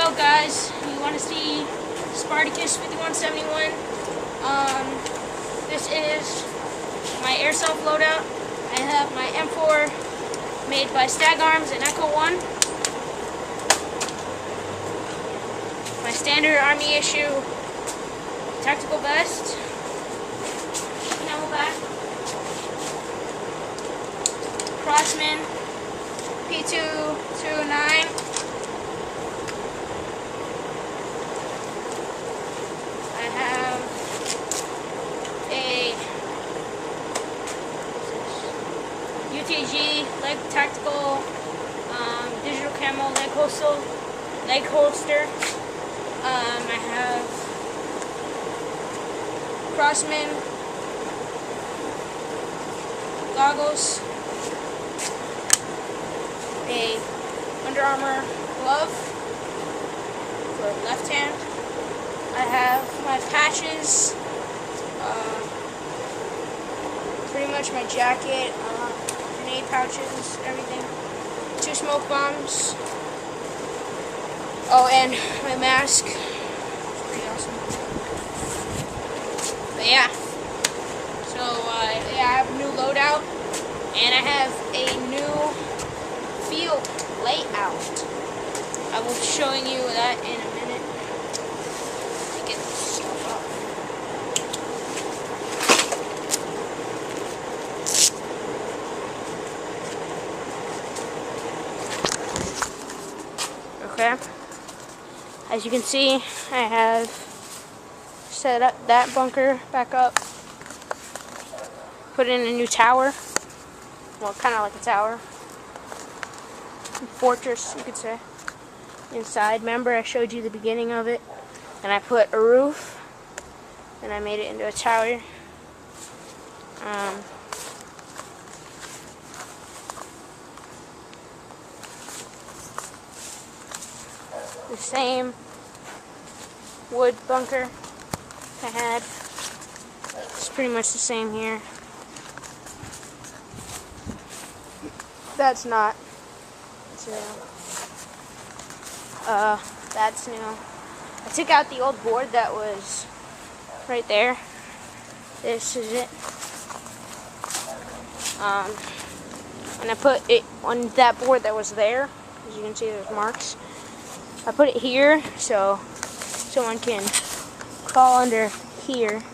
So guys, you want to see Spartacus 5171? This is my airsoft loadout. I have my M4 made by Stag Arms and Echo 1. My standard Army issue tactical vest. Camelback. Crossman P229. I have a UTG leg tactical digital camo leg holster. I have Crossman goggles, a Under Armour glove for left hand. I have my patches, pretty much my jacket, grenade pouches, everything. 2 smoke bombs. Oh, and my mask. Pretty awesome. But yeah. So yeah, I have a new loadout, and I have a new field layout. I will be showing you that in a minute. Let me get this stuff up. Okay. As you can see, I have set up that bunker back up. Put in a new tower. Well, kind of like a tower. Fortress, you could say. Inside, remember I showed you the beginning of it. And I put a roof. And I made it into a tower. The same wood bunker I had. It's pretty much the same here. That's not. It's new. That's new. I took out the old board that was right there. This is it. And I put it on that board that was there. As you can see, there's marks. I put it here so someone can crawl under here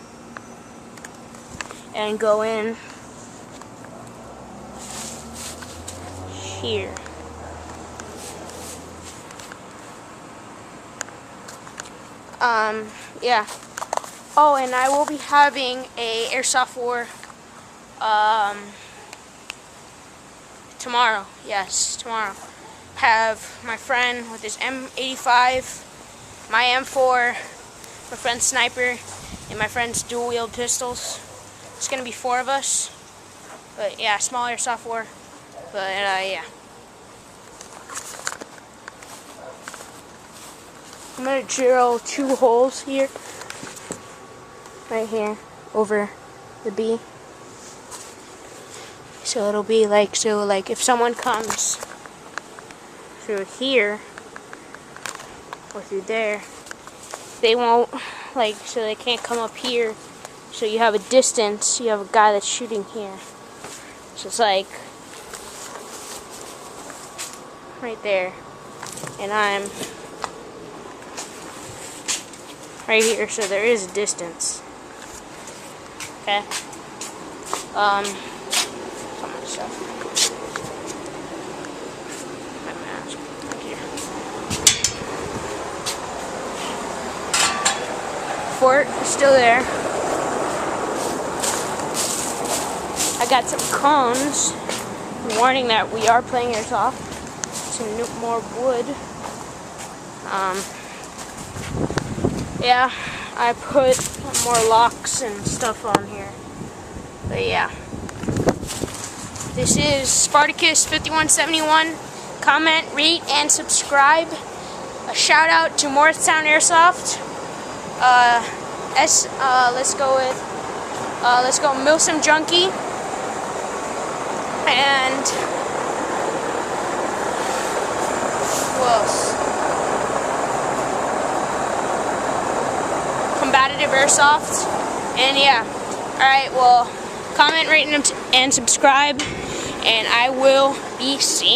and go in here. Yeah. Oh, and I will be having a airsoft war tomorrow. Yes, tomorrow. Have my friend with his M85, my M4, my friend's sniper, and my friend's dual-wield pistols. It's gonna be 4 of us. But yeah, small airsoft war. But yeah. I'm gonna drill 2 holes here. Right here. Over the B. So it'll be like, if someone comes through here or through there, they won't, so they can't come up here. So you have a distance, you have a guy that's shooting here. So it's like right there, and I'm right here, so there is a distance. Okay. Some of the stuff. My mask right here. Fort is still there. I got some cones warning that we are playing airsoft. Some more wood. Yeah, I put more locks and stuff on here. But yeah. This is Spartacus 5171. Comment, rate, and subscribe. A shout out to Morristown Airsoft. Let's go Milsom Junkie. And who else? competitive airsoft. And yeah, alright, well, comment, rate, and subscribe, and I will be seeing